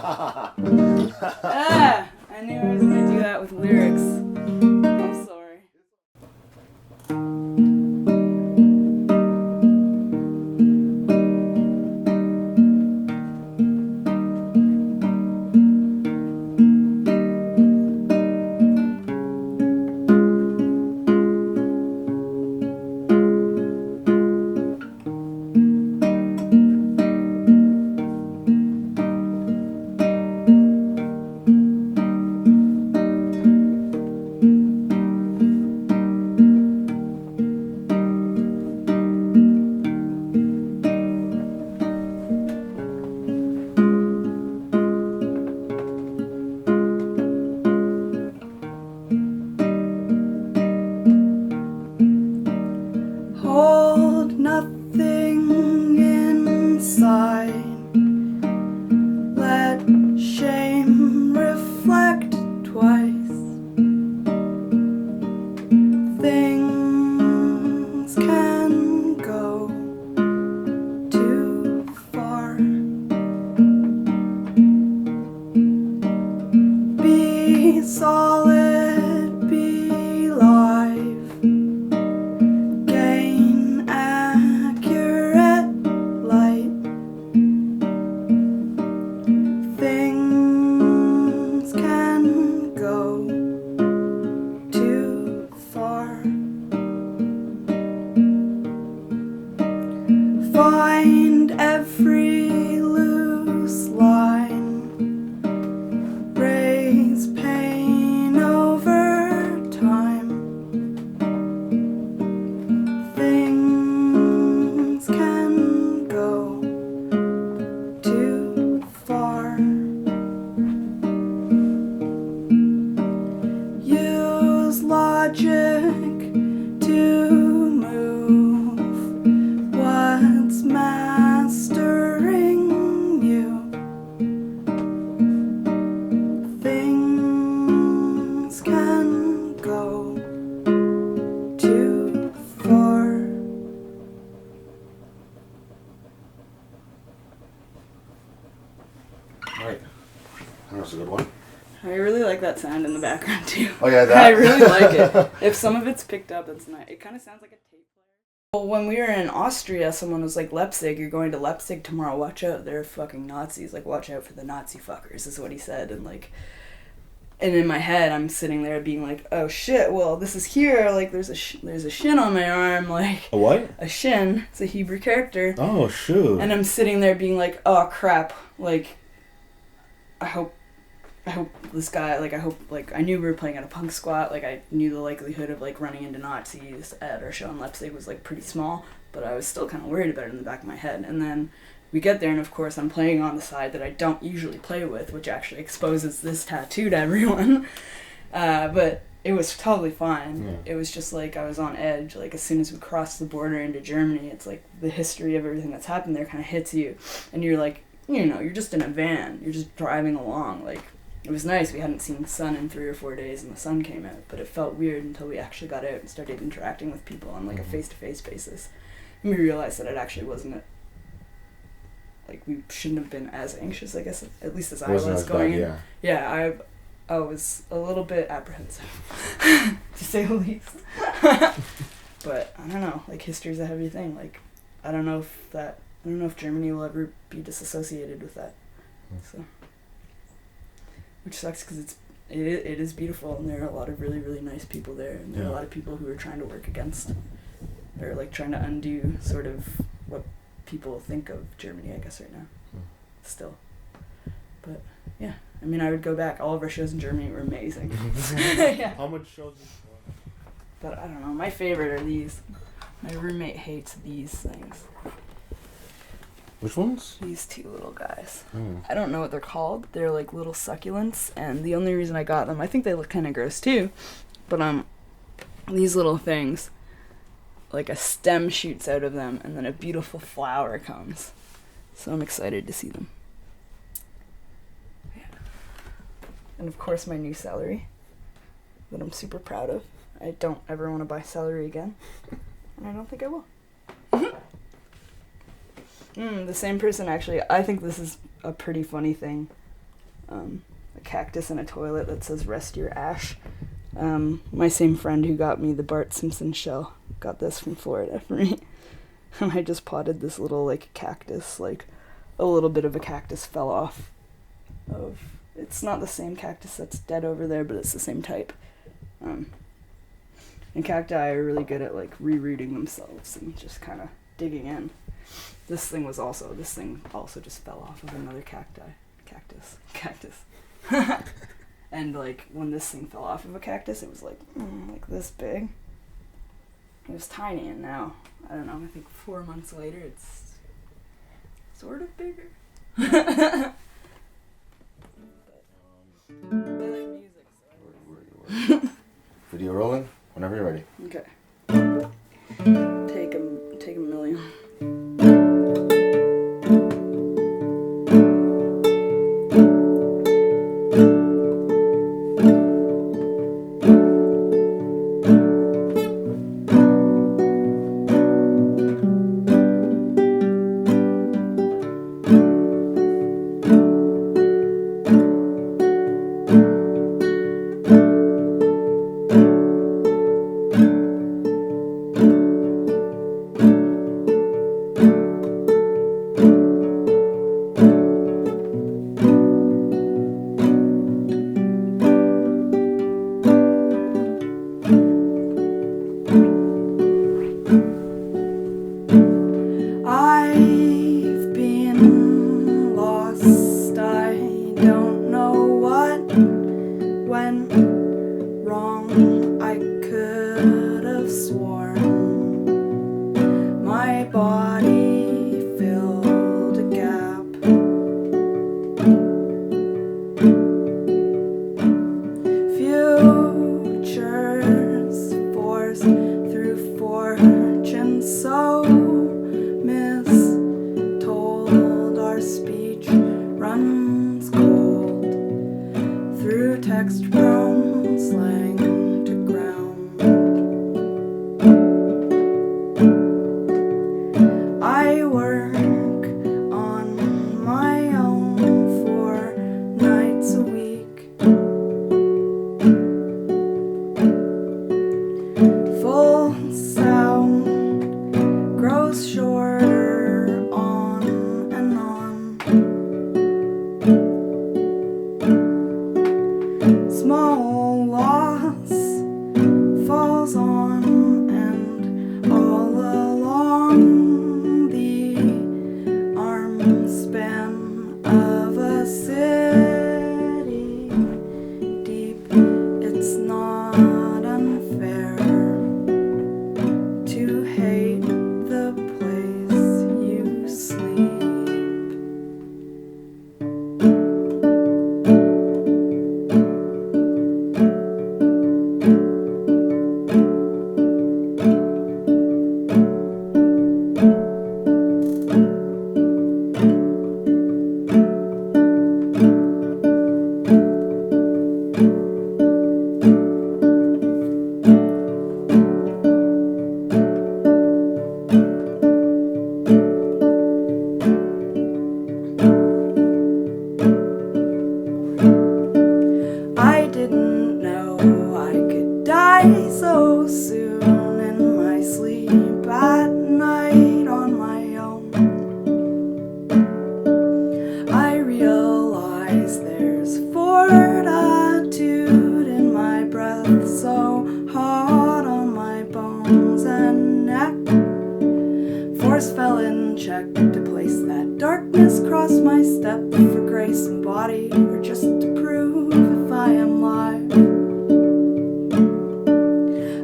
I knew I was gonna do that with lyrics. I'm sorry. Hold nothing inside. Let shame reflect twice. Things can go too far. Be solid, be live. Gain accurate light. Things can go too far. Find every loose line. Raise pain over time. Things can go too far. Use logic to move what's mastering you. Things can go too far. Right. That's a good one. I really like that sound in the background too. Oh yeah, that. I really like it. If some of it's picked up, it's nice. It kind of sounds like a tape player. Well, when we were in Austria, someone was like, Leipzig, you're going to Leipzig tomorrow, watch out, they're fucking Nazis, like, watch out for the Nazi fuckers, is what he said, and like, and in my head, I'm sitting there being like, oh shit, well, this is here, like, there's a shin on my arm, like, A what? a shin, it's a Hebrew character, Oh shoot. and I'm sitting there being like, oh crap, like, I hope this guy, like, I knew we were playing at a punk squat, like, I knew the likelihood of, like, running into Nazis at our show in Leipzig was, like, pretty small, but I was still kind of worried about it in the back of my head, and then we get there, and of course, I'm playing on the side that I don't usually play with, which actually exposes this tattoo to everyone, but it was totally fine. Yeah. It was just, like, I was on edge, like, as soon as we crossed the border into Germany, it's, like, the history of everything that's happened there kind of hits you, and you're, like, you know, you're just in a van, you're just driving along, like, it was nice. We hadn't seen the sun in 3 or 4 days, and the sun came out, but it felt weird until we actually got out and started interacting with people on, like, a face-to-face basis. And we realized that it actually wasn't, like, we shouldn't have been as anxious, I guess, at least as I was going in. Yeah. Yeah, I was a little bit apprehensive, to say the least. But, I don't know, like, history's a heavy thing. Like, I don't know if Germany will ever be disassociated with that. So, which sucks because it is beautiful, and there are a lot of really, really nice people there, and there are a lot of people who are trying to work against, or like trying to undo sort of what people think of Germany, I guess, right now. Still. But yeah, I mean, I would go back. All of our shows in Germany were amazing. Yeah. How much shows? But I don't know. My favorite are these. My roommate hates these things. Which ones? These two little guys. Mm. I don't know what they're called. They're like little succulents, and the only reason I got them, I think they look kind of gross too, but these little things, like a stem shoots out of them, and then a beautiful flower comes. So I'm excited to see them. Yeah. And of course my new celery, that I'm super proud of. I don't ever want to buy celery again, and I don't think I will. The same person, actually, I think this is a pretty funny thing. a cactus in a toilet that says "Rest Your Ash." My same friend who got me the Bart Simpson shell got this from Florida for me. And I just potted this little, like, cactus, like, a little bit of a cactus fell off of, it's not the same cactus that's dead over there, but it's the same type. And cacti are really good at, like, rerooting themselves and just kind of digging in. This thing also just fell off of another cactus. And, like, when this thing fell off of a cactus, it was, like this big. It was tiny, and now, I don't know, I think 4 months later, it's sort of bigger. I like music, so Video rolling? Whenever you're ready. okay. Take a million. I've been lost, I don't know what went wrong. I could have sworn my body filled a gap. Futures force through fortune so told our speech runs cold through text from slang to ground. I work on my own 4 nights a week. Full sound grows shorter on and on. Small loss falls on, and all along the arm span of a city deep, it's not unfair to hate the place you sleep. I didn't know I could die so soon in my sleep at night on my own. I realize there's fortitude in my breath, so hot on my bones and neck. Force fell in check to place that darkness cross my step for grace and body, or just to prove if I am live.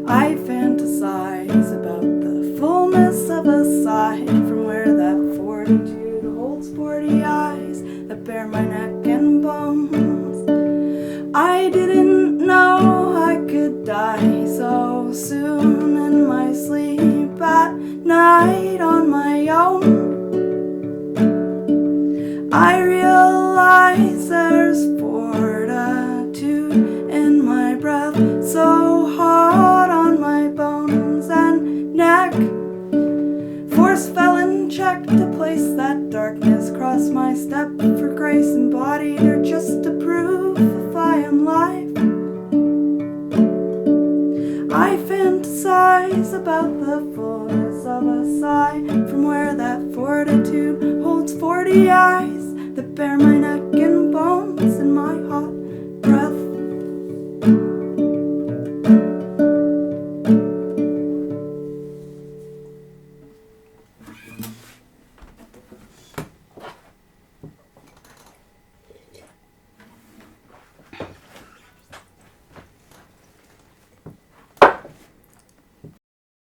I fantasize about the fullness of a side from where that fortitude holds 40 eyes that bear my neck and bones. I didn't know I could die so soon in my sleep at night on my own. I realize there's fortitude in my breath, so hot on my bones and neck. Force fell in unchecked to place that darkness cross my step for grace embodied or just to prove if I am life. I fantasize about the fullness of a sigh from where that fortitude holds 40 eyes that bear my